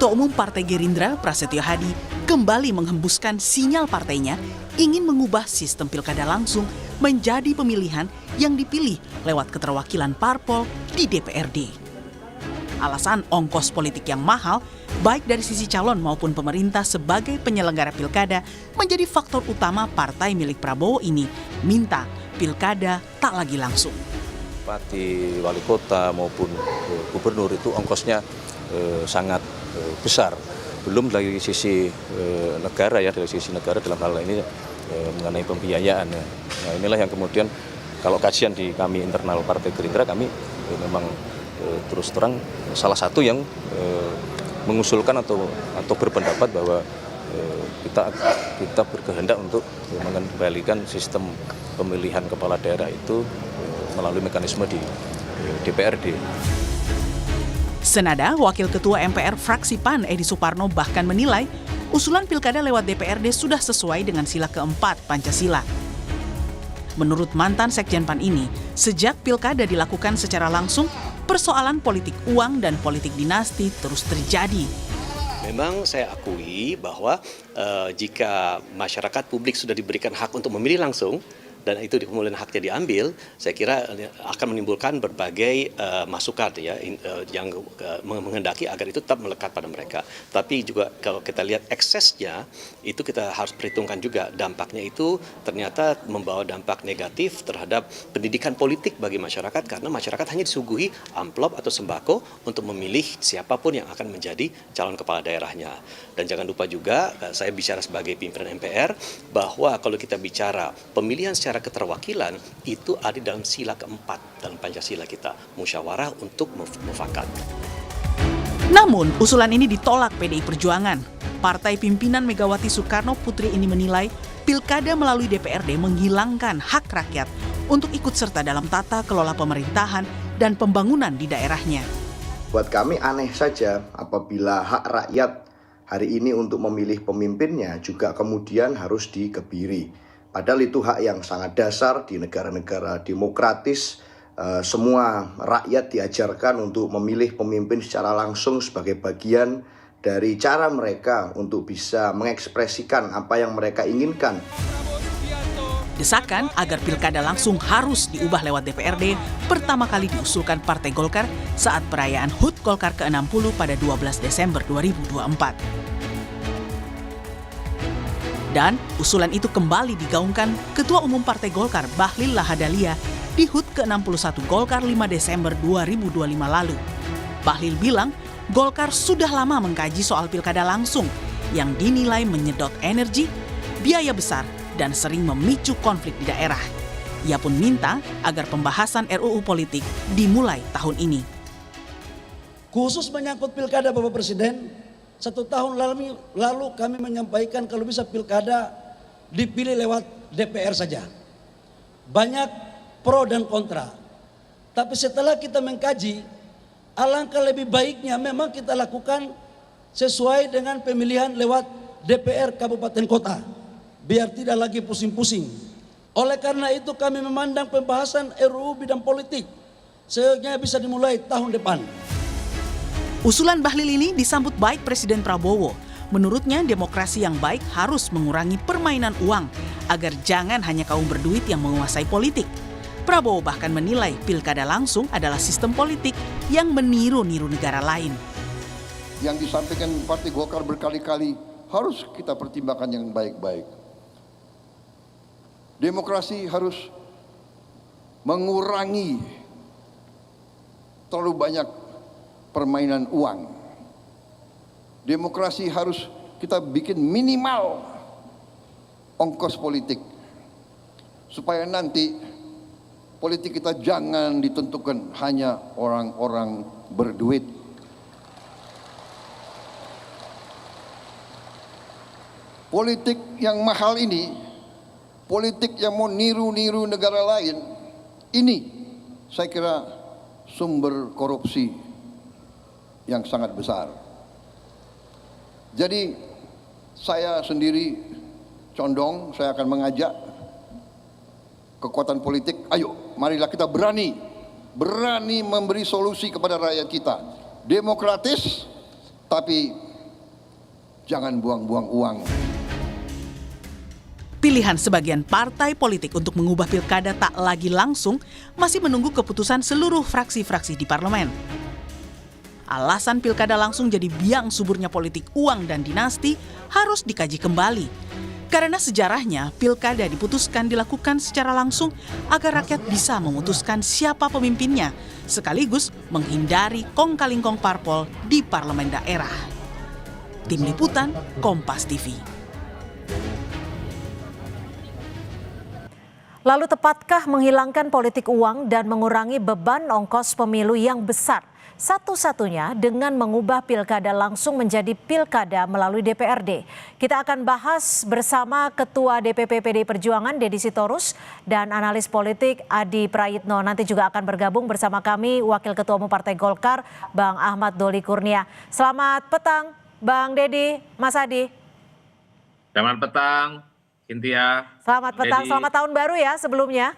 Ketua Umum Partai Gerindra, Prasetyo Hadi, kembali menghembuskan sinyal partainya ingin mengubah sistem pilkada langsung menjadi pemilihan yang dipilih lewat keterwakilan parpol di DPRD. Alasan ongkos politik yang mahal, baik dari sisi calon maupun pemerintah sebagai penyelenggara pilkada, menjadi faktor utama partai milik Prabowo ini minta pilkada tak lagi langsung. Bupati, wali kota maupun gubernur itu ongkosnya sangat besar. Belum dari sisi negara ya, dari sisi negara dalam hal ini mengenai pembiayaan. Nah, inilah yang kemudian kalau kajian di kami internal Partai Gerindra, kami memang terus terang salah satu yang mengusulkan atau berpendapat bahwa kita berkehendak untuk mengembalikan sistem pemilihan kepala daerah itu melalui mekanisme di DPRD. Senada, Wakil Ketua MPR fraksi PAN Edi Suparno bahkan menilai usulan pilkada lewat DPRD sudah sesuai dengan sila keempat Pancasila. Menurut mantan Sekjen PAN ini, sejak pilkada dilakukan secara langsung, persoalan politik uang dan politik dinasti terus terjadi. Memang saya akui bahwa jika masyarakat publik sudah diberikan hak untuk memilih langsung, dan itu kemudian haknya diambil, saya kira akan menimbulkan berbagai masukan ya yang menghendaki agar itu tetap melekat pada mereka. Tapi juga kalau kita lihat eksesnya, itu kita harus perhitungkan juga dampaknya itu ternyata membawa dampak negatif terhadap pendidikan politik bagi masyarakat, karena masyarakat hanya disuguhi amplop atau sembako untuk memilih siapapun yang akan menjadi calon kepala daerahnya. Dan jangan lupa juga, saya bicara sebagai pimpinan MPR, bahwa kalau kita bicara pemilihan secara keterwakilan itu ada dalam sila keempat dalam Pancasila kita, musyawarah untuk mufakat. Namun, usulan ini ditolak PDI Perjuangan. Partai pimpinan Megawati Soekarno Putri ini menilai pilkada melalui DPRD menghilangkan hak rakyat untuk ikut serta dalam tata kelola pemerintahan dan pembangunan di daerahnya. Buat kami aneh saja apabila hak rakyat hari ini untuk memilih pemimpinnya juga kemudian harus dikebiri. Padahal itu hak yang sangat dasar di negara-negara demokratis. Semua rakyat diajarkan untuk memilih pemimpin secara langsung sebagai bagian dari cara mereka untuk bisa mengekspresikan apa yang mereka inginkan. Desakan agar pilkada langsung harus diubah lewat DPRD pertama kali diusulkan Partai Golkar saat perayaan HUT Golkar ke-60 pada 12 Desember 2024. Dan usulan itu kembali digaungkan Ketua Umum Partai Golkar Bahlil Lahadalia di HUT ke-61 Golkar 5 Desember 2025 lalu. Bahlil bilang Golkar sudah lama mengkaji soal pilkada langsung yang dinilai menyedot energi, biaya besar, dan sering memicu konflik di daerah. Ia pun minta agar pembahasan RUU politik dimulai tahun ini. Khusus menyangkut pilkada Bapak Presiden, 1 tahun lalu kami menyampaikan kalau bisa pilkada dipilih lewat DPR saja. Banyak pro dan kontra. Tapi setelah kita mengkaji, alangkah lebih baiknya memang kita lakukan sesuai dengan pemilihan lewat DPR Kabupaten Kota. Biar tidak lagi pusing-pusing. Oleh karena itu kami memandang pembahasan RUU bidang politik seyogyanya bisa dimulai tahun depan. Usulan Bahlil ini disambut baik Presiden Prabowo. Menurutnya demokrasi yang baik harus mengurangi permainan uang agar jangan hanya kaum berduit yang menguasai politik. Prabowo bahkan menilai pilkada langsung adalah sistem politik yang meniru-niru negara lain. Yang disampaikan Partai Golkar berkali-kali harus kita pertimbangkan yang baik-baik. Demokrasi harus mengurangi terlalu banyak permainan uang. Demokrasi harus kita bikin minimal ongkos politik. Supaya nanti politik kita jangan ditentukan hanya orang-orang berduit. Politik yang mahal ini, politik yang mau niru-niru negara lain, ini saya kira sumber korupsi yang sangat besar. Jadi saya sendiri condong, saya akan mengajak kekuatan politik, ayo marilah kita berani memberi solusi kepada rakyat kita. Demokratis, tapi Jangan buang-buang uang. Pilihan sebagian partai politik untuk mengubah pilkada tak lagi langsung masih menunggu keputusan seluruh fraksi-fraksi di parlemen. Alasan pilkada langsung jadi biang suburnya politik uang dan dinasti harus dikaji kembali. Karena sejarahnya, pilkada diputuskan dilakukan secara langsung agar rakyat bisa memutuskan siapa pemimpinnya, sekaligus menghindari kong-kali-kong parpol di parlemen daerah. Tim Liputan, Kompas TV. Lalu tepatkah menghilangkan politik uang dan mengurangi beban ongkos pemilu yang besar? Satu-satunya dengan mengubah pilkada langsung menjadi pilkada melalui DPRD. Kita akan bahas bersama Ketua DPP PDI Perjuangan Deddy Sitorus dan analis politik Adi Prayitno. Nanti juga akan bergabung bersama kami Wakil Ketua Umum Partai Golkar Bang Ahmad Doli Kurnia. Selamat petang Bang Deddy, Mas Adi. Selamat petang, Cynthia. Selamat petang, Deddy. selamat tahun baru ya sebelumnya.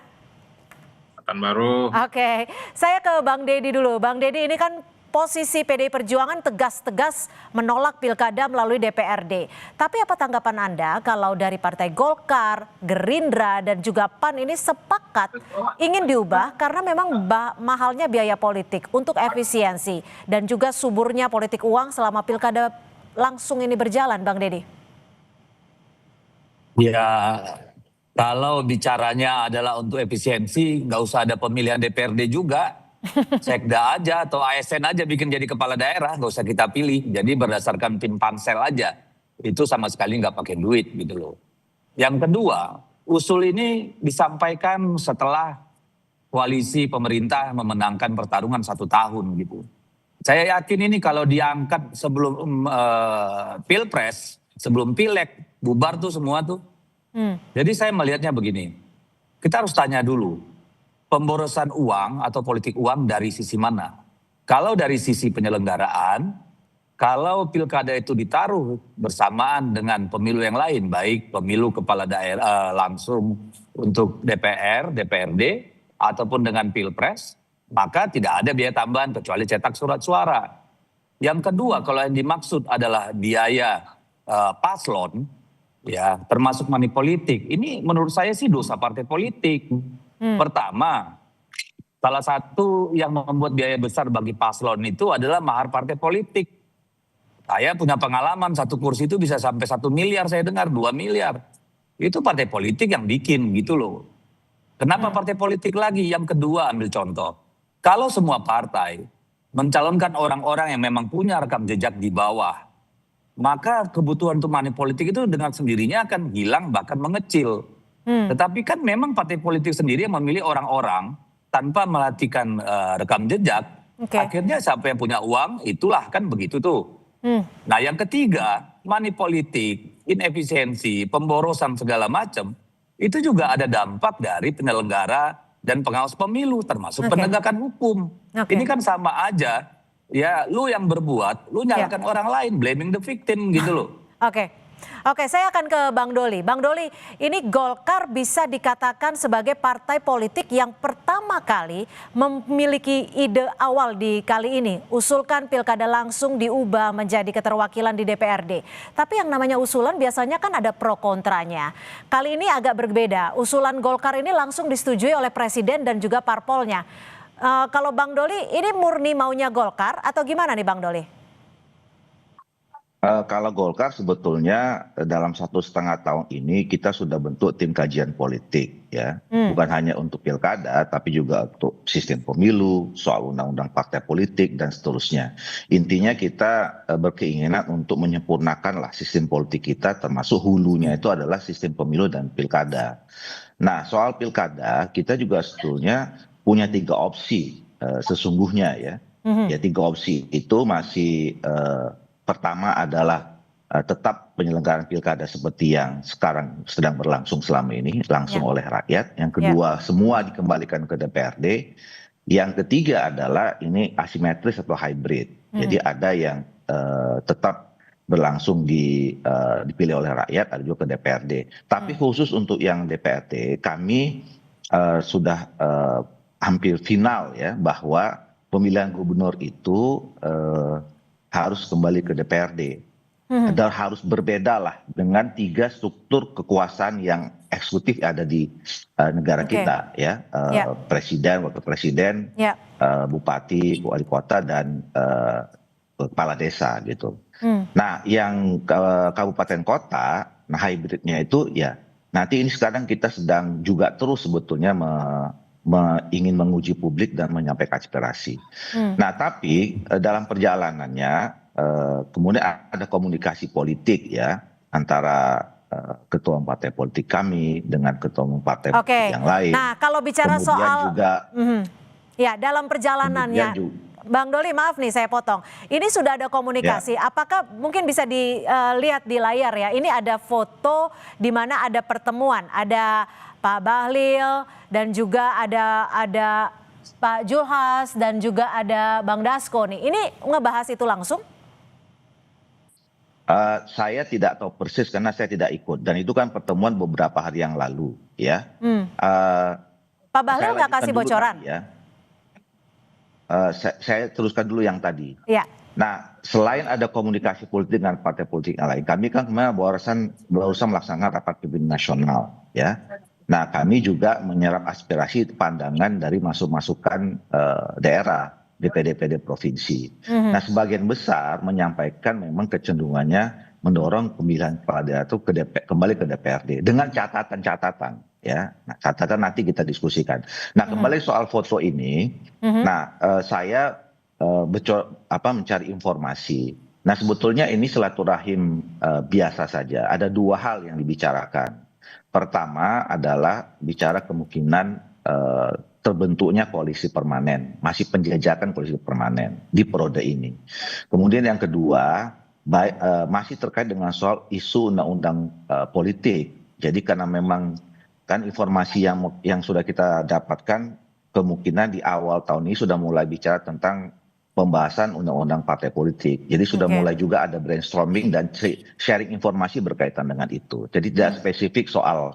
Tahun baru. Oke, saya ke Bang Deddy dulu. Bang Deddy, ini kan posisi PDI Perjuangan tegas-tegas menolak pilkada melalui DPRD. Tapi apa tanggapan Anda kalau dari Partai Golkar, Gerindra, dan juga PAN ini sepakat ingin diubah karena memang mahalnya biaya politik untuk efisiensi dan juga suburnya politik uang selama pilkada langsung ini berjalan, Bang Deddy? Ya, kalau bicaranya adalah untuk efisiensi, nggak usah ada pemilihan DPRD juga. Sekda aja atau ASN aja bikin jadi kepala daerah, nggak usah kita pilih. Jadi berdasarkan tim pansel aja. Itu sama sekali nggak pakai duit gitu loh. Yang kedua, usul ini disampaikan setelah koalisi pemerintah memenangkan pertarungan 1 tahun gitu. Saya yakin ini kalau diangkat sebelum pilpres, sebelum pileg, bubar tuh semua tuh. Jadi saya melihatnya begini, kita harus tanya dulu, pemborosan uang atau politik uang dari sisi mana? Kalau dari sisi penyelenggaraan, kalau pilkada itu ditaruh bersamaan dengan pemilu yang lain, baik pemilu kepala daerah langsung untuk DPR, DPRD, ataupun dengan pilpres, maka tidak ada biaya tambahan kecuali cetak surat suara. Yang kedua, kalau yang dimaksud adalah biaya paslon, ya termasuk money politik, ini menurut saya sih dosa partai politik. Pertama, salah satu yang membuat biaya besar bagi paslon itu adalah mahar partai politik. Saya punya pengalaman, 1 kursi itu bisa sampai 1 miliar, saya dengar 2 miliar. Itu partai politik yang bikin gitu loh. Kenapa partai politik lagi? Yang kedua, ambil contoh. Kalau semua partai mencalonkan orang-orang yang memang punya rekam jejak di bawah, maka kebutuhan untuk money politik itu dengan sendirinya akan hilang bahkan mengecil. Tetapi kan memang partai politik sendiri yang memilih orang-orang tanpa melatihkan rekam jejak. Akhirnya siapa yang punya uang itulah kan begitu tuh. Nah yang ketiga, money politik, inefisiensi, pemborosan segala macam, itu juga ada dampak dari penyelenggara dan pengawas pemilu termasuk penegakan hukum. Ini kan sama aja. Ya, lu yang berbuat, lu nyalakan orang lain, blaming the victim gitu loh. Oke, saya akan ke Bang Doli. Bang Doli, ini Golkar bisa dikatakan sebagai partai politik yang pertama kali memiliki ide awal di kali ini. Usulkan pilkada langsung diubah menjadi keterwakilan di DPRD. Tapi yang namanya usulan biasanya kan ada pro kontranya. Kali ini agak berbeda. Usulan Golkar ini langsung disetujui oleh Presiden dan juga parpolnya. Kalau Bang Doli, ini murni maunya Golkar atau gimana nih Bang Doli? Kalau Golkar sebetulnya dalam 1,5 tahun ini kita sudah bentuk tim kajian politik ya. Bukan hanya untuk pilkada tapi juga untuk sistem pemilu, soal undang-undang partai politik dan seterusnya. Intinya kita berkeinginan untuk menyempurnakan lah sistem politik kita, termasuk hulunya itu adalah sistem pemilu dan pilkada. Nah soal pilkada kita juga sebetulnya punya 3 opsi sesungguhnya ya. Ya 3 opsi itu masih pertama adalah tetap penyelenggaraan pilkada seperti yang sekarang sedang berlangsung selama ini langsung oleh rakyat. Yang kedua semua dikembalikan ke DPRD. Yang ketiga adalah ini asimetris atau hybrid. Jadi ada yang tetap berlangsung dipilih oleh rakyat, ada juga ke DPRD. Tapi khusus untuk yang DPRD kami sudah hampir final ya bahwa pemilihan gubernur itu harus kembali ke DPRD. dan harus berbeda lah dengan 3 struktur kekuasaan yang eksekutif ada di negara kita ya, presiden, wakil presiden, bupati, wali kota dan kepala desa gitu. Nah, yang kabupaten kota, nah hybridnya itu ya nanti ini sekarang kita sedang juga terus sebetulnya ingin menguji publik dan menyampaikan aspirasi. Nah, tapi dalam perjalanannya kemudian ada komunikasi politik ya antara ketua partai politik kami dengan ketua umum partai politik yang lain. Nah, kalau bicara kemudian soal juga, ya dalam perjalanannya, Bang Doli, maaf nih saya potong. Ini sudah ada komunikasi. Apakah mungkin bisa dilihat di layar ya? Ini ada foto di mana ada pertemuan, ada Pak Bahlil dan juga ada Pak Julhas dan juga ada Bang Dasko nih. Ini ngebahas itu langsung? Saya tidak tahu persis karena saya tidak ikut dan itu kan pertemuan beberapa hari yang lalu ya. Pak Bahlil nggak kasih bocoran? Saya teruskan dulu yang tadi. Ya. Nah, selain ada komunikasi politik dengan partai politik yang lain, kami kan kemarin barusan melaksanakan rapat pimpinan nasional ya. Nah, kami juga menyerap aspirasi pandangan dari masukan daerah DPD provinsi. Nah, sebagian besar menyampaikan memang kecenderungannya mendorong pemilihan kepala daerah itu kembali ke DPRD dengan catatan-catatan ya. Nah, catatan nanti kita diskusikan. Nah, kembali soal foto ini, nah saya mencari informasi. Nah, sebetulnya ini silaturahim biasa saja. Ada 2 hal yang dibicarakan. Pertama adalah bicara kemungkinan terbentuknya koalisi permanen, masih penjajakan koalisi permanen di periode ini. Kemudian yang kedua, masih terkait dengan soal isu undang-undang politik. Jadi karena memang kan informasi yang sudah kita dapatkan, kemungkinan di awal tahun ini sudah mulai bicara tentang pembahasan undang-undang partai politik. Jadi sudah mulai juga ada brainstorming dan sharing informasi berkaitan dengan itu. Jadi tidak spesifik soal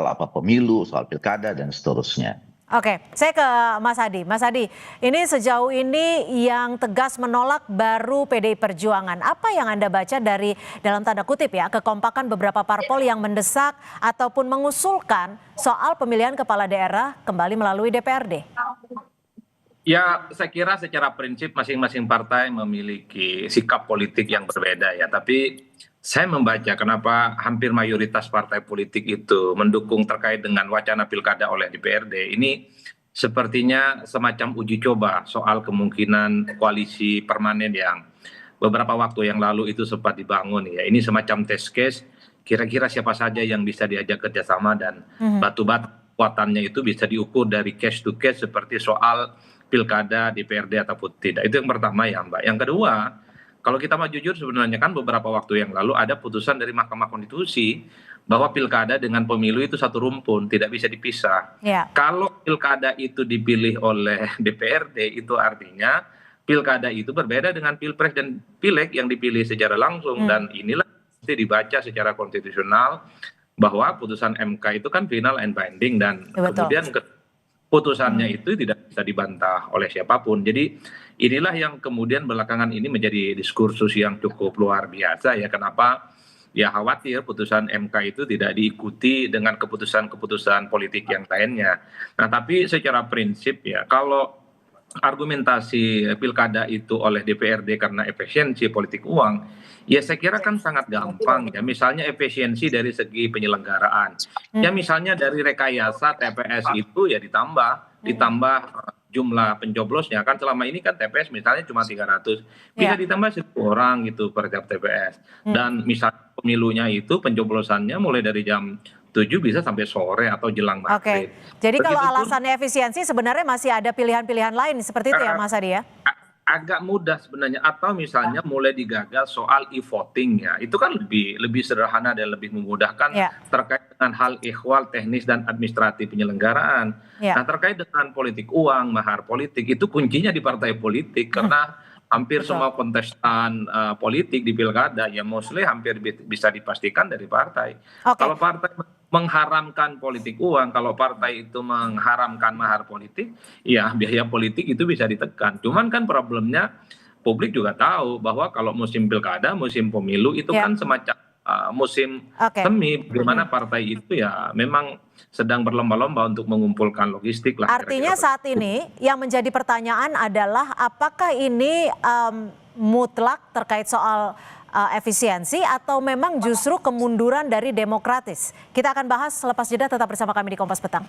apa pemilu, soal pilkada dan seterusnya. Oke, saya ke Mas Hadi. Mas Hadi, ini sejauh ini yang tegas menolak baru PDI Perjuangan. Apa yang Anda baca dari dalam tanda kutip ya, kekompakan beberapa parpol yang mendesak ataupun mengusulkan soal pemilihan kepala daerah kembali melalui DPRD? Ya, saya kira secara prinsip masing-masing partai memiliki sikap politik yang berbeda ya. Tapi saya membaca kenapa hampir mayoritas partai politik itu mendukung terkait dengan wacana pilkada oleh DPRD. Ini sepertinya semacam uji coba soal kemungkinan koalisi permanen yang beberapa waktu yang lalu itu sempat dibangun ya. Ini semacam test case, kira-kira siapa saja yang bisa diajak kerjasama dan batu-batu kekuatannya itu bisa diukur dari case to case seperti soal pilkada DPRD ataupun tidak. Itu yang pertama ya Mbak. Yang kedua, kalau kita mau jujur sebenarnya kan beberapa waktu yang lalu ada putusan dari Mahkamah Konstitusi bahwa pilkada dengan pemilu itu satu rumpun, tidak bisa dipisah. Kalau pilkada itu dipilih oleh DPRD itu artinya pilkada itu berbeda dengan pilpres dan pileg yang dipilih secara langsung. Dan inilah mesti dibaca secara konstitusional bahwa putusan MK itu kan final and binding dan kemudian putusannya itu tidak bisa dibantah oleh siapapun. Jadi inilah yang kemudian belakangan ini menjadi diskursus yang cukup luar biasa ya. Kenapa? Ya khawatir putusan MK itu tidak diikuti dengan keputusan-keputusan politik yang lainnya. Nah tapi secara prinsip ya kalau argumentasi pilkada itu oleh DPRD karena efisiensi politik uang, ya saya kira kan sangat gampang ya. Misalnya efisiensi dari segi penyelenggaraan. Ya misalnya dari rekayasa TPS itu ya ditambah jumlah pencoblosnya kan selama ini kan TPS misalnya cuma 300 bisa ditambah 1.000 orang gitu per tiap TPS dan misalnya pemilunya itu pencoblosannya mulai dari jam 7 bisa sampai sore atau jelang maghrib. Jadi kalau alasannya efisiensi sebenarnya masih ada pilihan-pilihan lain seperti itu ya Mas Hadi ya? Agak mudah sebenarnya atau misalnya mulai digagal soal e-voting ya itu kan lebih sederhana dan lebih memudahkan terkait dengan hal ikhwal teknis dan administratif penyelenggaraan. Nah terkait dengan politik uang mahar politik itu kuncinya di partai politik karena hampir semua kontestan politik di pilkada ya mostly hampir bisa dipastikan dari partai. Kalau partai mengharamkan politik uang, kalau partai itu mengharamkan mahar politik, ya biaya politik itu bisa ditekan. Cuman kan problemnya publik juga tahu bahwa kalau musim pilkada, musim pemilu itu kan semacam musim semi, bagaimana partai itu ya memang sedang berlomba-lomba untuk mengumpulkan logistik lah. Artinya saat ini yang menjadi pertanyaan adalah apakah ini mutlak terkait soal efisiensi atau memang justru kemunduran dari demokratis. Kita akan bahas selepas jeda, tetap bersama kami di Kompas Petang.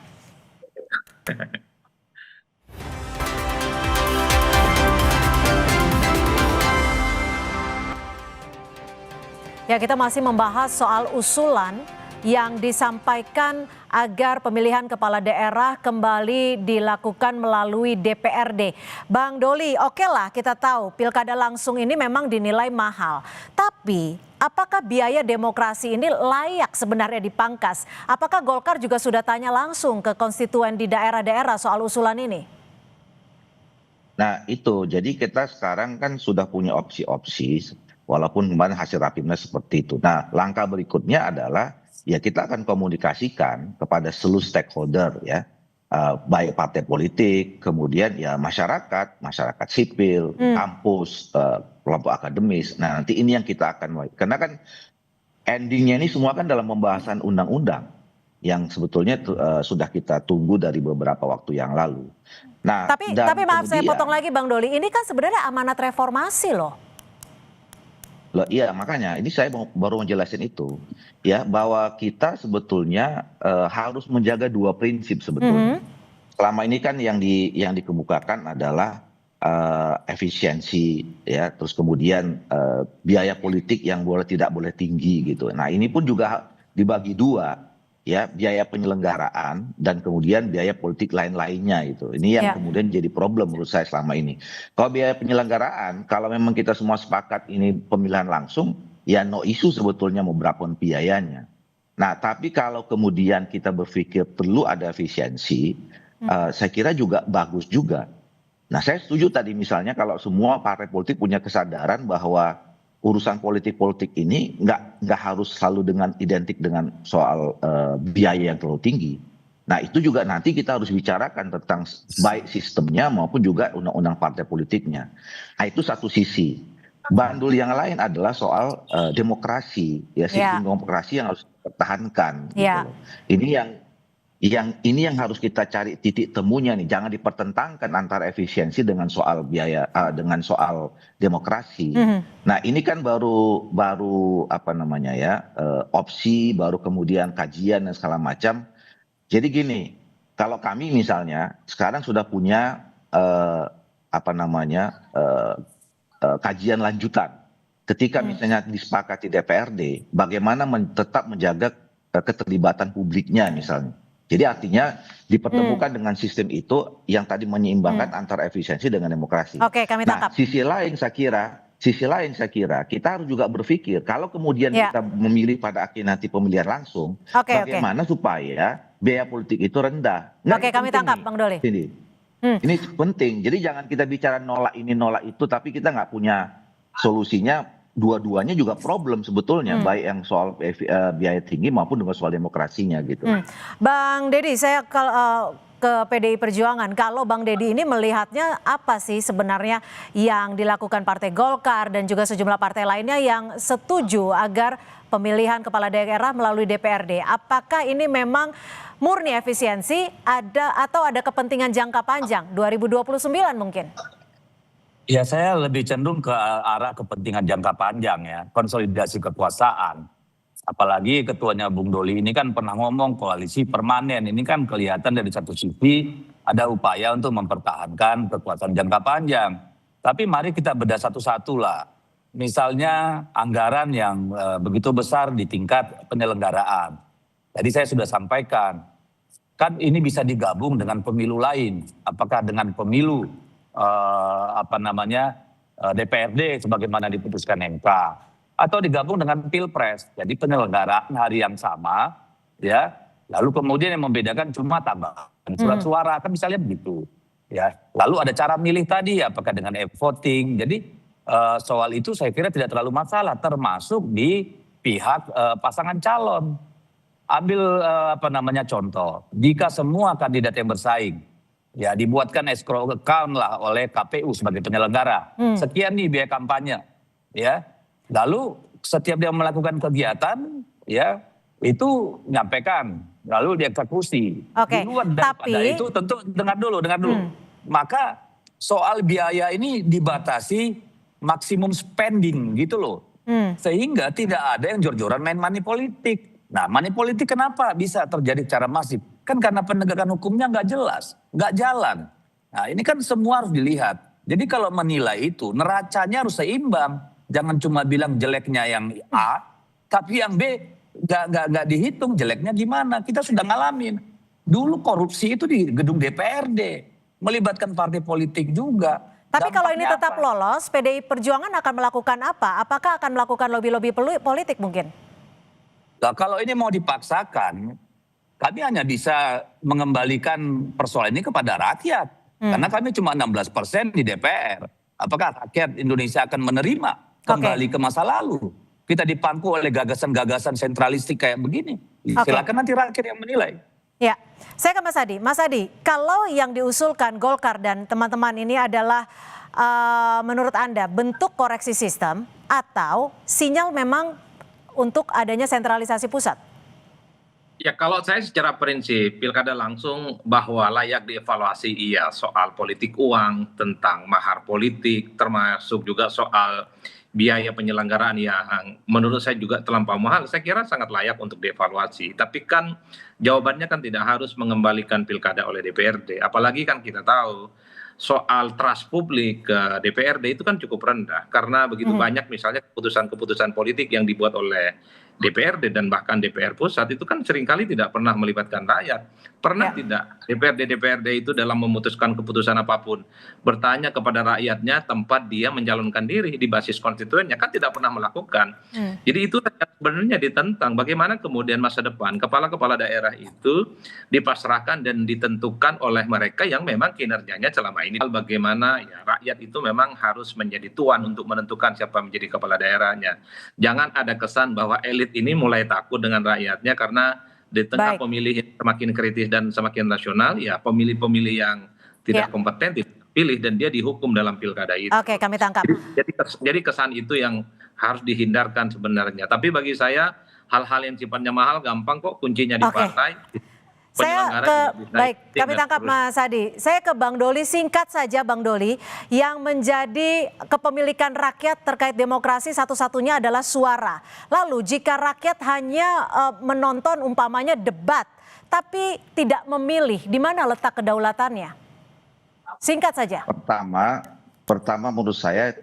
Ya, kita masih membahas soal usulan yang disampaikan agar pemilihan kepala daerah kembali dilakukan melalui DPRD. Bang Doli, oke lah kita tahu pilkada langsung ini memang dinilai mahal. Tapi apakah biaya demokrasi ini layak sebenarnya dipangkas? Apakah Golkar juga sudah tanya langsung ke konstituen di daerah-daerah soal usulan ini? Nah itu, jadi kita sekarang kan sudah punya opsi-opsi, walaupun kemarin hasil rapimnas seperti itu. Nah langkah berikutnya adalah ya kita akan komunikasikan kepada seluruh stakeholder ya, baik partai politik, kemudian ya masyarakat sipil, kampus, kelompok akademis. Nah nanti ini yang kita akan, karena kan endingnya ini semua kan dalam pembahasan undang-undang yang sebetulnya sudah kita tunggu dari beberapa waktu yang lalu. Nah, tapi maaf saya potong lagi Bang Doli, ini kan sebenarnya amanat reformasi loh. Loh, iya makanya ini saya baru menjelaskan itu ya, bahwa kita sebetulnya harus menjaga dua prinsip sebetulnya. Selama ini kan yang dikemukakan adalah efisiensi ya, terus kemudian biaya politik yang tidak boleh tinggi gitu. Nah ini pun juga dibagi dua ya, biaya penyelenggaraan dan kemudian biaya politik lain-lainnya itu. Ini yang kemudian jadi problem menurut saya selama ini. Kalau biaya penyelenggaraan, kalau memang kita semua sepakat ini pemilihan langsung, ya no isu sebetulnya mau berapa biayanya. Nah tapi kalau kemudian kita berpikir perlu ada efisiensi, saya kira juga bagus juga. Nah saya setuju tadi misalnya kalau semua partai politik punya kesadaran bahwa urusan politik ini nggak harus selalu identik dengan soal biaya yang terlalu tinggi. Nah itu juga nanti kita harus bicarakan tentang baik sistemnya maupun juga undang-undang partai politiknya. Nah itu satu sisi. Bandul yang lain adalah soal demokrasi, ya sistem demokrasi yang harus dipertahankan. Gitu. Ini yang harus kita cari titik temunya nih, jangan dipertentangkan antara efisiensi dengan soal biaya, dengan soal demokrasi. Nah ini kan baru apa namanya ya, opsi, baru kemudian kajian dan segala macam. Jadi gini, kalau kami misalnya sekarang sudah punya apa namanya kajian lanjutan. Ketika misalnya disepakati DPRD, bagaimana tetap menjaga keterlibatan publiknya misalnya. Jadi artinya dipertemukan dengan sistem itu yang tadi menyeimbangkan antara efisiensi dengan demokrasi. Oke, kami tangkap. Nah, sisi lain saya kira kita harus juga berpikir kalau kemudian kita memilih pada akhirnya nanti pemilihan langsung, bagaimana supaya biaya politik itu rendah. Oke, kami tangkap Bang Doli. Ini penting. Jadi jangan kita bicara nolak ini nolak itu, tapi kita nggak punya solusinya. Dua-duanya juga problem sebetulnya, baik yang soal biaya tinggi maupun dengan soal demokrasinya gitu. Bang Deddy, saya ke PDI Perjuangan. Kalau Bang Deddy ini melihatnya apa sih sebenarnya yang dilakukan Partai Golkar dan juga sejumlah partai lainnya yang setuju agar pemilihan kepala daerah melalui DPRD? Apakah ini memang murni efisiensi atau ada kepentingan jangka panjang 2029 mungkin? Ya saya lebih cenderung ke arah kepentingan jangka panjang ya, konsolidasi kekuasaan. Apalagi ketuanya Bung Doli ini kan pernah ngomong koalisi permanen, ini kan kelihatan dari satu sisi ada upaya untuk mempertahankan kekuasaan jangka panjang. Tapi mari kita bedah satu-satu lah. Misalnya anggaran yang begitu besar di tingkat penyelenggaraan. Tadi saya sudah sampaikan, kan ini bisa digabung dengan pemilu lain. Apakah dengan pemilu DPRD sebagaimana diputuskan MK atau digabung dengan Pilpres. Jadi penyelenggaraan hari yang sama ya. Lalu kemudian yang membedakan cuma tambahan surat suara kan misalnya begitu ya. Lalu ada cara milih tadi apakah dengan e-voting. Jadi soal itu saya kira tidak terlalu masalah termasuk di pihak pasangan calon. Ambil contoh, jika semua kandidat yang bersaing Ya dibuatkan escrow account lah oleh KPU sebagai penyelenggara. Sekian nih biaya kampanye. Ya. Lalu setiap dia melakukan kegiatan ya itu nyampaikan. Lalu dieksekusi. Oke, Di luar daripada tapi itu tentu dengar dulu. Maka soal biaya ini dibatasi maksimum spending gitu loh. Sehingga tidak ada yang jor-joran main money politik. Nah, money politik kenapa bisa terjadi secara masif? Kan karena penegakan hukumnya nggak jelas, nggak jalan. Nah, ini kan semua harus dilihat. Jadi kalau menilai itu, neracanya harus seimbang. Jangan cuma bilang jeleknya yang A, tapi yang B nggak dihitung jeleknya gimana. Kita sudah ngalamin. Dulu korupsi itu di gedung DPRD, melibatkan partai politik juga. Tapi kalau ini Dampaknya tetap apa? lolos, PDI Perjuangan akan melakukan apa? Apakah akan melakukan lobby-lobby politik mungkin? Nah, kalau ini mau dipaksakan, kami hanya bisa mengembalikan persoalan ini kepada rakyat. Karena kami cuma 16% di DPR. Apakah rakyat Indonesia akan menerima kembali ke masa lalu? Kita dipangku oleh gagasan-gagasan sentralistik kayak begini. Silakan nanti rakyat yang menilai. Ya, saya ke Mas Adi. Mas Adi, kalau yang diusulkan Golkar dan teman-teman ini adalah menurut Anda bentuk koreksi sistem atau sinyal memang untuk adanya sentralisasi pusat? Ya kalau saya secara prinsip pilkada langsung bahwa layak dievaluasi iya soal politik uang, tentang mahar politik, termasuk juga soal biaya penyelenggaraan yang menurut saya juga terlampau mahal, saya kira sangat layak untuk dievaluasi. Tapi kan jawabannya kan tidak harus mengembalikan pilkada oleh DPRD. Apalagi kan kita tahu soal trust publik ke DPRD itu kan cukup rendah. Karena begitu banyak misalnya keputusan-keputusan politik yang dibuat oleh DPRD dan bahkan DPR pusat itu kan seringkali tidak pernah melibatkan rakyat. Pernah tidak DPRD itu dalam memutuskan keputusan apapun bertanya kepada rakyatnya tempat dia mencalonkan diri di basis konstituennya? Kan tidak pernah melakukan. Jadi itu sebenarnya ditentang bagaimana kemudian masa depan kepala-kepala daerah itu dipasrahkan dan ditentukan oleh mereka yang memang kinerjanya selama ini. Bagaimana ya rakyat itu memang harus menjadi tuan untuk menentukan siapa menjadi kepala daerahnya. Jangan ada kesan bahwa elit ini mulai takut dengan rakyatnya karena di tengah pemilih yang semakin kritis dan semakin rasional, ya pemilih-pemilih yang tidak kompeten dipilih dan dia dihukum dalam pilkada itu. Oke, kami tangkap. Jadi kesan itu yang harus dihindarkan sebenarnya. Tapi bagi saya hal-hal yang sifatnya mahal gampang kok, kuncinya di partai. Saya kami tangkap Mas Adi. Saya ke Bang Doli, singkat saja Bang Doli, yang menjadi kepemilikan rakyat terkait demokrasi satu-satunya adalah suara. Lalu jika rakyat hanya menonton umpamanya debat, tapi tidak memilih, di mana letak kedaulatannya? Singkat saja. Pertama menurut saya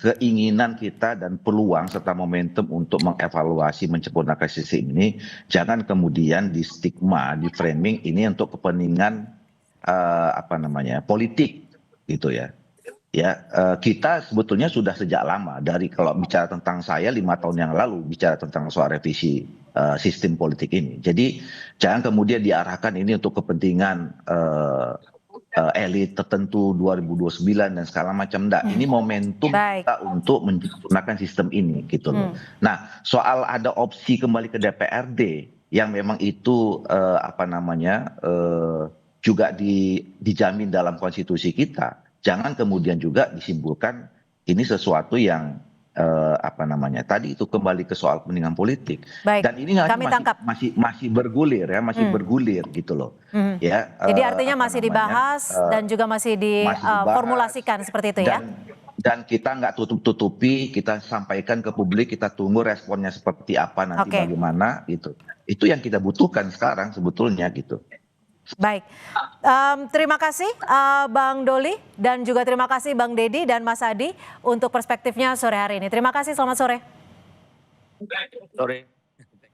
keinginan kita dan peluang serta momentum untuk mengevaluasi menyempurnakan sistem ini jangan kemudian di stigma, di framing ini untuk kepentingan politik gitu ya. Kita sebetulnya sudah sejak lama dari kalau bicara tentang saya 5 tahun yang lalu bicara tentang soal revisi sistem politik ini. Jadi jangan kemudian diarahkan ini untuk kepentingan elit tertentu 2029 dan segala macam. Ini momentum kita untuk menyempurnakan sistem ini gitu loh. Nah, soal ada opsi kembali ke DPRD yang memang itu juga dijamin dalam konstitusi kita. Jangan kemudian juga disimpulkan ini sesuatu yang tadi itu kembali ke soal kepentingan politik. Dan ini masih bergulir ya, bergulir gitu loh. Jadi artinya masih dibahas dan juga masih diformulasikan seperti itu ya. Dan kita nggak tutup-tutupi, kita sampaikan ke publik, kita tunggu responnya seperti apa nanti bagaimana gitu. Itu yang kita butuhkan sekarang sebetulnya gitu. Baik, terima kasih Bang Doli dan juga terima kasih Bang Dedi dan Mas Adi untuk perspektifnya sore hari ini. Terima kasih, selamat sore. Sore.